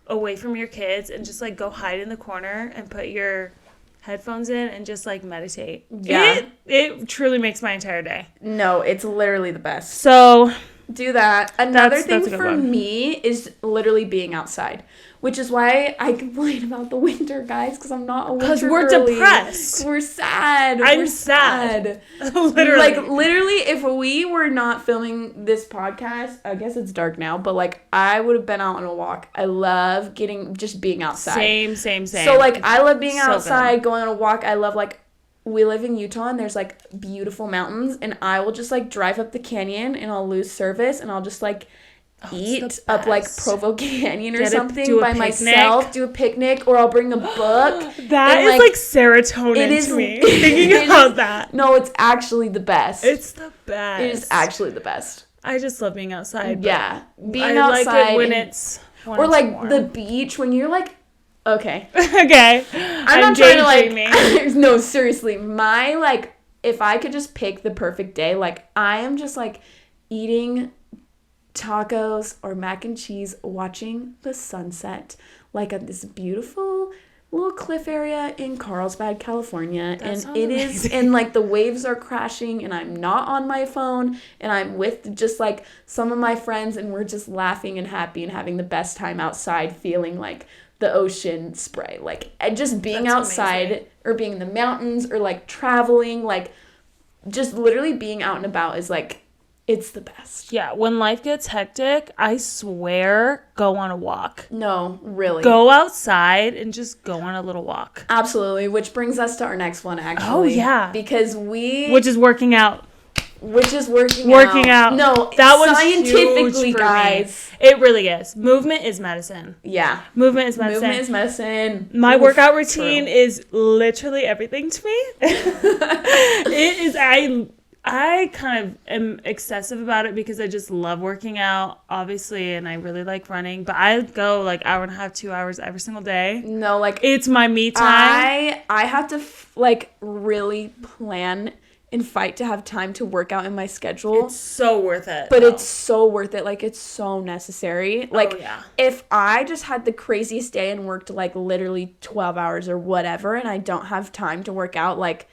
away from your kids and just like go hide in the corner and put your headphones in and just like meditate. Yeah. It truly makes my entire day. No, it's literally the best. So do that. Another thing for me is literally being outside, which is why I complain about the winter, guys, because I'm not a winter Because we're depressed. We're sad. I'm sad. Literally. Like, literally, if we were not filming this podcast, I guess it's dark now, but, like, I would have been out on a walk. I love just being outside. Same. So, like, I love being outside, going on a walk. I love, like, we live in Utah and there's like beautiful mountains and I will just like drive up the canyon and I'll lose service and I'll just like eat up like Provo Canyon or something by myself, do a picnic, or I'll bring a book. That is like serotonin to me, thinking about that. No, it's actually the best. It's the best. It is actually the best. I just love being outside. Yeah. Being outside. Like it when it's like the beach when you're like, okay. Okay. I'm not trying to like, no, seriously. If I could just pick the perfect day, like I am just like eating tacos or mac and cheese, watching the sunset, like at this beautiful little cliff area in Carlsbad, California. And it is, and like the waves are crashing and I'm not on my phone and I'm with just like some of my friends and we're just laughing and happy and having the best time outside, feeling like the ocean spray, like, and just being outside amazing. Or being in the mountains or like traveling, like just literally being out and about is like, it's the best. Yeah, when life gets hectic, I swear, go on a walk. No, really. Go outside and just go on a little walk. Absolutely, which brings us to our next one, actually. Oh, yeah. Because which is working out. Working out. No, that was scientifically, guys. Me. It really is. Movement is medicine. Yeah. Movement is medicine. My workout routine is literally everything to me. It is, I kind of am excessive about it because I just love working out, obviously, and I really like running. But I go like hour and a half, 2 hours every single day. No, like it's my me time. I have to like really plan and fight to have time to work out in my schedule. It's so worth it. But it's so worth it. Like, it's so necessary. Like, if I just had the craziest day and worked, like, literally 12 hours or whatever, and I don't have time to work out, like,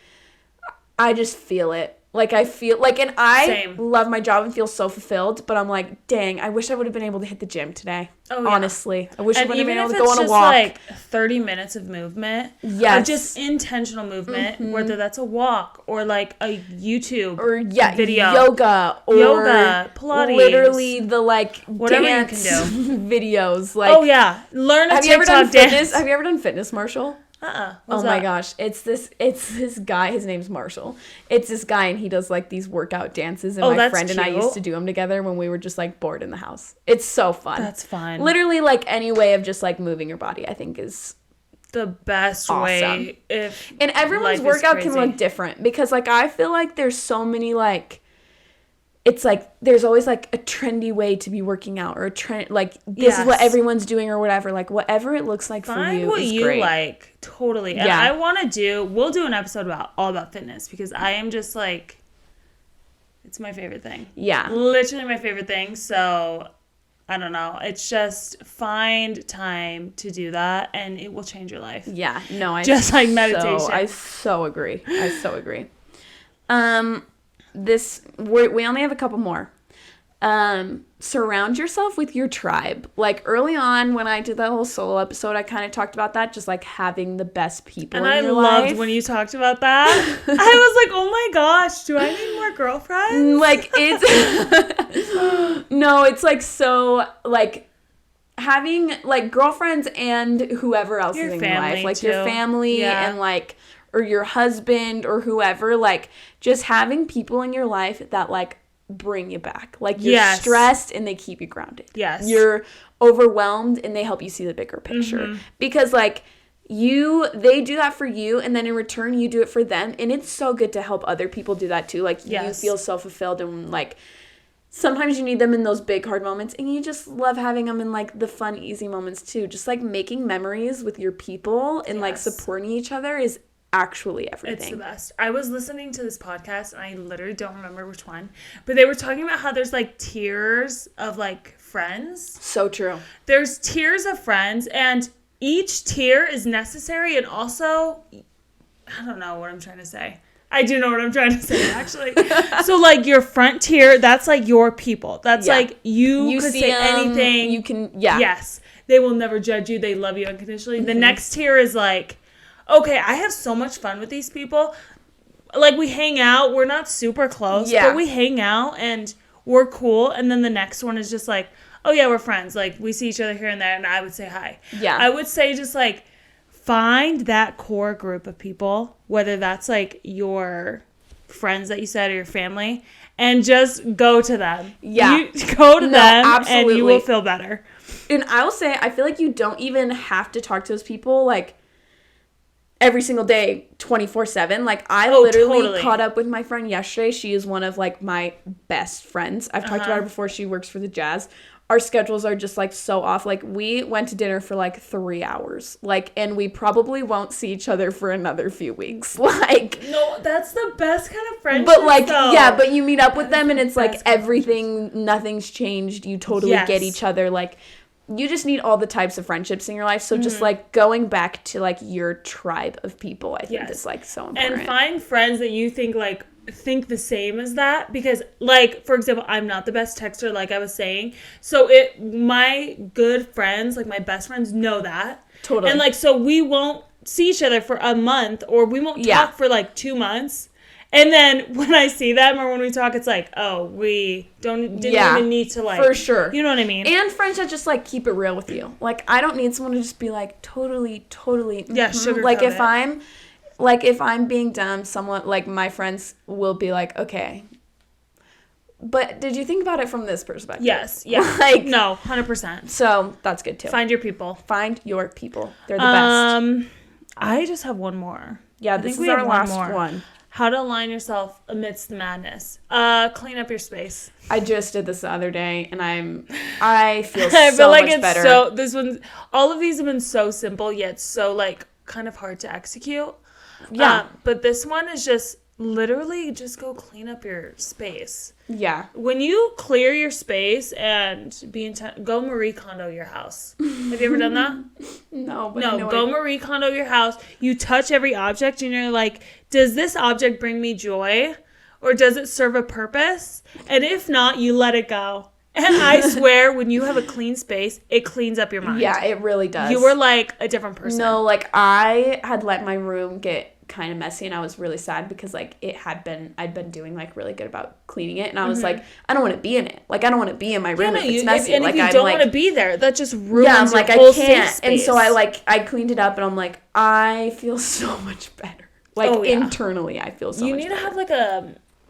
I just feel it. Like, I feel, like, and I love my job and feel so fulfilled, but I'm like, dang, I wish I would have been able to hit the gym today. Oh, yeah. Honestly. I wish I would have been able to go on a walk. Like 30 minutes of movement. Yes. Or just intentional movement, whether that's a walk or like a YouTube or video. Yoga, Pilates. Literally the like whatever dance you can do. Videos. Like, oh, yeah. Learn a TikTok dance. Have you ever done fitness, Marshall? What's my gosh. It's this guy, his name's Marshall. It's this guy and he does like these workout dances and my friend and I used to do them together when we were just like bored in the house. It's so fun. That's fun. Literally like any way of just like moving your body, I think is the best way. And everyone's workout can look different because like I feel like there's so many like, it's like there's always like a trendy way to be working out or a trend, like this is what everyone's doing or whatever, like whatever it looks like for you what is you great. Like totally. And I want to we'll do an episode all about fitness because I am just like, it's my favorite thing. Yeah, literally my favorite thing. So I don't know, it's just find time to do that and it will change your life. Yeah, no, like meditation. I so agree. We only have a couple more. Surround yourself with your tribe. Like early on when I did that whole solo episode, I kind of talked about that, just like having the best people in your life. And I loved when you talked about that. I was like, oh my gosh, do I need more girlfriends? Like it's No, it's like so like having like girlfriends and whoever else is in your life, like your family and like, or your husband or whoever, like just having people in your life that like bring you back. Like you're stressed and they keep you grounded. Yes. You're overwhelmed and they help you see the bigger picture. Because like they do that for you, and then in return you do it for them, and it's so good to help other people do that too. Like you feel so fulfilled, and like sometimes you need them in those big hard moments, and you just love having them in like the fun easy moments too. Just like making memories with your people and like supporting each other is actually everything. It's the best. I was listening to this podcast, and I literally don't remember which one, but they were talking about how there's like tiers of like friends. So true. There's tiers of friends, and each tier is necessary, and also, I don't know what I'm trying to say. I do know what I'm trying to say, actually. So, like, your front tier, that's, like, your people. That's, like, you could say anything. You can, Yes. They will never judge you. They love you unconditionally. The next tier is, like, okay, I have so much fun with these people. Like, we hang out. We're not super close, but we hang out, and we're cool. And then the next one is just, like, oh, yeah, we're friends. Like, we see each other here and there, and I would say hi. Yeah. I would say just, like, find that core group of people, whether that's, like, your friends that you said or your family, and just go to them. Yeah. You go to them, absolutely. and you will feel better. And I will say, I feel like you don't even have to talk to those people, like, every single day, 24/7. Like, I literally caught up with my friend yesterday. She is one of, like, my best friends. I've talked about her before. She works for the Jazz. Our schedules are just, like, so off. Like, we went to dinner for, like, 3 hours. Like, and we probably won't see each other for another few weeks. Like... No, that's the best kind of friendship, But, like, though. yeah, but you meet up with them, and it's, like, everything, nothing's changed. You totally get each other. Like, you just need all the types of friendships in your life. So just, like, going back to, like, your tribe of people, I think is, like, so important. And find friends that you think, like, think the same as that, because, like, for example, I'm not the best texter, like I was saying, so my good friends, like my best friends, know that totally, and like, so we won't see each other for a month, or we won't talk for like 2 months, and then when I see them or when we talk, it's like, oh, we didn't even need to, like, for sure, you know what I mean? And friends that just like keep it real with you. Like, I don't need someone to just be like totally sugarcoat it. Like, if I'm being dumb, someone, like, my friends will be like, okay, but did you think about it from this perspective? Yes, yeah. Like, no, 100%. So, that's good, too. Find your people. Find your people. They're the best. I just have one more. Yeah, this is our last one. How to align yourself amidst the madness. Clean up your space. I just did this the other day, and I feel so like much better. All of these have been so simple, yet so, like, kind of hard to execute. Yeah. But this one is just literally just go clean up your space. Yeah. When you clear your space and go Marie Kondo your house. Have you ever done that? No, but go Marie Kondo your house. You touch every object and you're like, does this object bring me joy? Or does it serve a purpose? And if not, you let it go. And I swear, when you have a clean space, it cleans up your mind. Yeah, it really does. You were like a different person. No, like, I had let my room get kind of messy, and I was really sad because, like, I'd been doing, like, really good about cleaning it, and I was like, I don't want to be in it. Like, I don't want to be in my room if it's messy. And like, if you don't want to be there, that just ruins I'm like, your whole I can't. safe space. And so I cleaned it up, and I'm like, I feel so much better. Like, internally, I feel so much better. You need to have,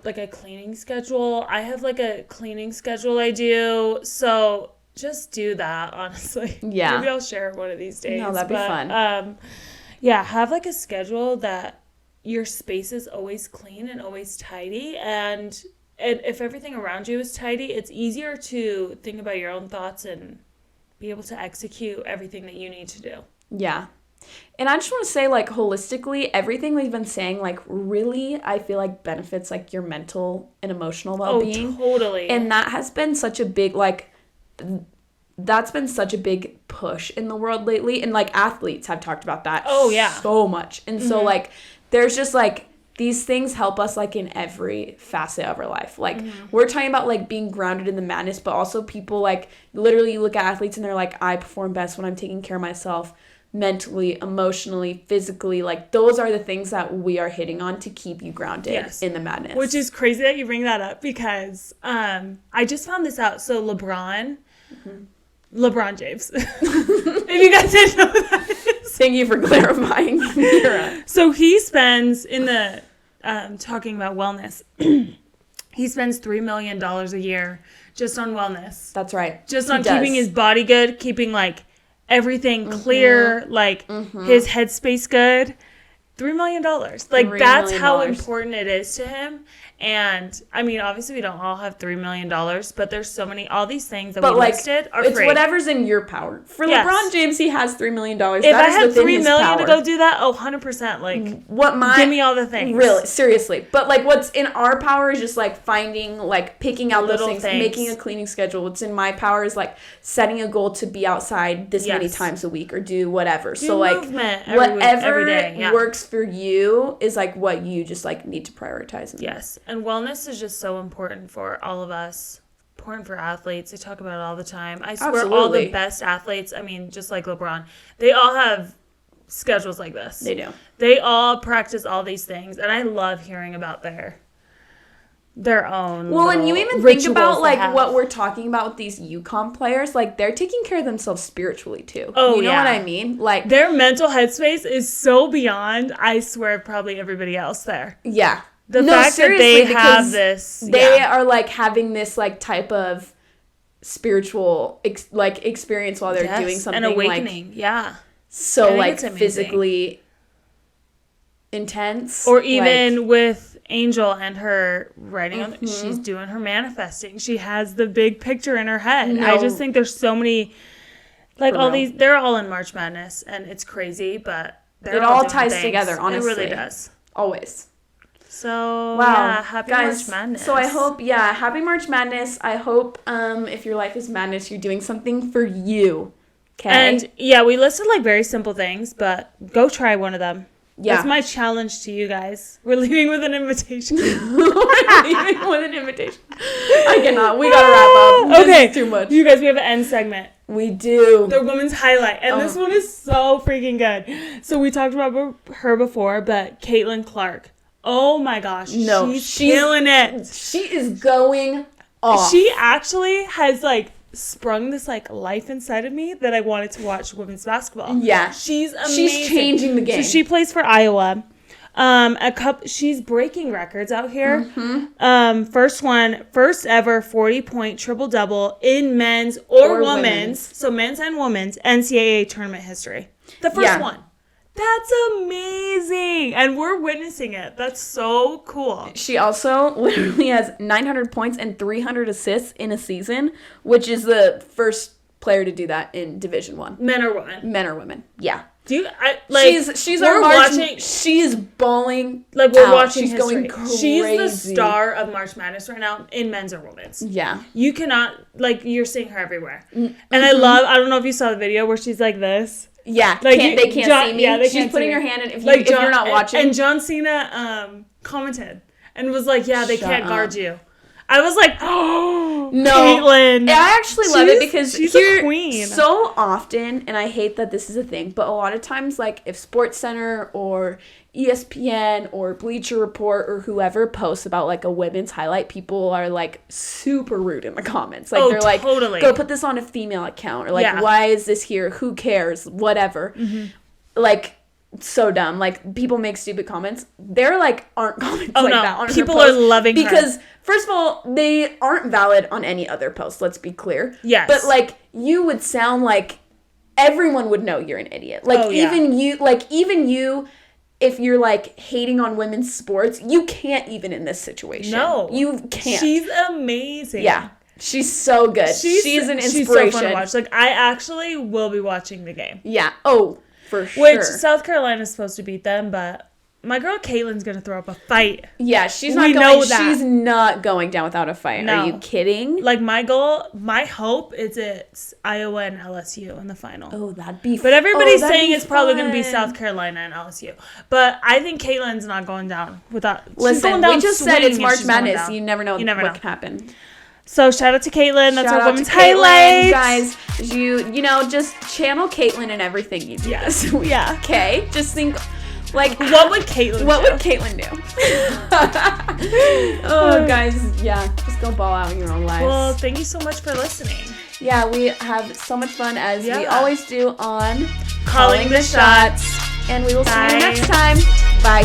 like a cleaning schedule. I have, like, a cleaning schedule I do. So just do that, honestly. Yeah. Maybe I'll share one of these days. No, that'd be fun. Yeah, have, like, a schedule that your space is always clean and always tidy. And if everything around you is tidy, it's easier to think about your own thoughts and be able to execute everything that you need to do. Yeah. And I just want to say, like, holistically, everything we've been saying, like, really, I feel like benefits, like, your mental and emotional well-being. Oh, totally. And that has been such a big, like, that's been such a big push in the world lately. And, like, athletes have talked about that so much. And so, like, there's just, like, these things help us, like, in every facet of our life. Like, we're talking about, like, being grounded in the madness, but also people, like, literally you look at athletes and they're like, I perform best when I'm taking care of myself. mentally, emotionally, physically. Like, those are the things that we are hitting on to keep you grounded in the madness. Which is crazy that you bring that up because I just found this out. So LeBron James. If you guys didn't know what that is. Thank you for clarifying. So he spends, in the talking about wellness, he spends $3 million a year just on wellness. That's right. Just on keeping his body good, keeping like everything clear, like his headspace good. $3 million. Like, that's how important it is to him. And, I mean, obviously we don't all have $3 million, but there's so many, all these things that we listed are it's free. Whatever's in your power. For LeBron James, he has $3 million. If I had $3 million to go do that, 100%. Like, give me all the things. Really, seriously. But, like, what's in our power is just, like, finding, like, picking out those things, making a cleaning schedule. What's in my power is, like, setting a goal to be outside this many times a week or do whatever. So, like, whatever works for you is, like, what you just, like, need to prioritize. Yes. And wellness is just so important for all of us. Important for athletes. I talk about it all the time. I swear all the best athletes, I mean, just like LeBron, they all have schedules like this. They do. They all practice all these things. And I love hearing about their own. Well, and you even think about, like, what we're talking about with these UConn players. Like, they're taking care of themselves spiritually, too. Oh, you know what I mean? Like, their mental headspace is so beyond, I swear, probably everybody else there. Yeah. The fact that they have this. They are, like, having this, like, type of spiritual, experience while they're doing something. An awakening, so, like, physically intense. Or even with Angel and her writing on, she's doing her manifesting. She has the big picture in her head. I just think there's so many, like, all these, they're all in March Madness, and it's crazy, but it all ties together, honestly. It really does. Always. So, happy March Madness. So I hope, happy March Madness. I hope if your life is madness, you're doing something for you. Okay? And, we listed, like, very simple things, but go try one of them. Yeah. That's my challenge to you guys. We're leaving with an invitation. I cannot. We gotta wrap up. Okay. This is too much. You guys, we have an end segment. We do. The women's highlight. And this one is so freaking good. So we talked about her before, but Caitlin Clark. Oh my gosh. No, she's killing it. She is going off. She actually has, like, sprung this, like, life inside of me that I wanted to watch women's basketball. Yeah. She's amazing. She's changing the game. So she plays for Iowa. She's breaking records out here. First ever 40-point triple-double in men's or women's. So men's and women's NCAA tournament history. The first one. That's amazing. And we're witnessing it. That's so cool. She also literally has 900 points and 300 assists in a season, which is the first player to do that in Division I. Men or women? Men or women. Yeah. She's our watching. She's balling. Like, we're watching She's history. Going crazy. She's the star of March Madness right now in men's or women's. Yeah. You cannot, like, you're seeing her everywhere. And I don't know if you saw the video where she's like this. Yeah, like they can't see me. Yeah, she's putting her hand in. If you're not watching, and John Cena commented and was like, "Yeah, they can't guard you." I was like, "Oh, no, Caitlin." I actually love it because she's a queen. So often, and I hate that this is a thing, but a lot of times, like if SportsCenter or ESPN or Bleacher Report or whoever posts about like a women's highlight, people are like super rude in the comments. Like they're like, "Go put this on a female account," or like, "Why is this here? Who cares?" Whatever. Like. So dumb. Like, people make stupid comments. There, like, aren't comments that on people her post. Are loving her. Because, first of all, they aren't valid on any other post, let's be clear. Yes. But, like, you would sound like everyone would know you're an idiot. Like, even you, if you're, like, hating on women's sports, you can't even in this situation. No. You can't. She's amazing. Yeah. She's so good. She's an inspiration. She's so fun to watch. Like, I actually will be watching the game. Yeah. Oh, for sure. Which South Carolina's supposed to beat them, but my girl Caitlin's gonna throw up a fight. Yeah, she's not going down without a fight. No. Are you kidding? Like, my hope is it's Iowa and LSU in the final. Oh, that'd be fun. But everybody's saying it's probably gonna be South Carolina and LSU. But I think Caitlin's not going down without. Listen, we just said it's March Madness. You never know what can happen. So shout out to Caitlin. That's our women's highlights. Guys, you know, just channel Caitlin in everything you do. Yes. Yeah. Okay? Just think, like, what would Caitlin do? What would Caitlin do? Oh, guys, yeah. Just go ball out in your own lives. Well, thank you so much for listening. Yeah, we have so much fun as we always do on Calling the Shots. And we will see you next time. Bye.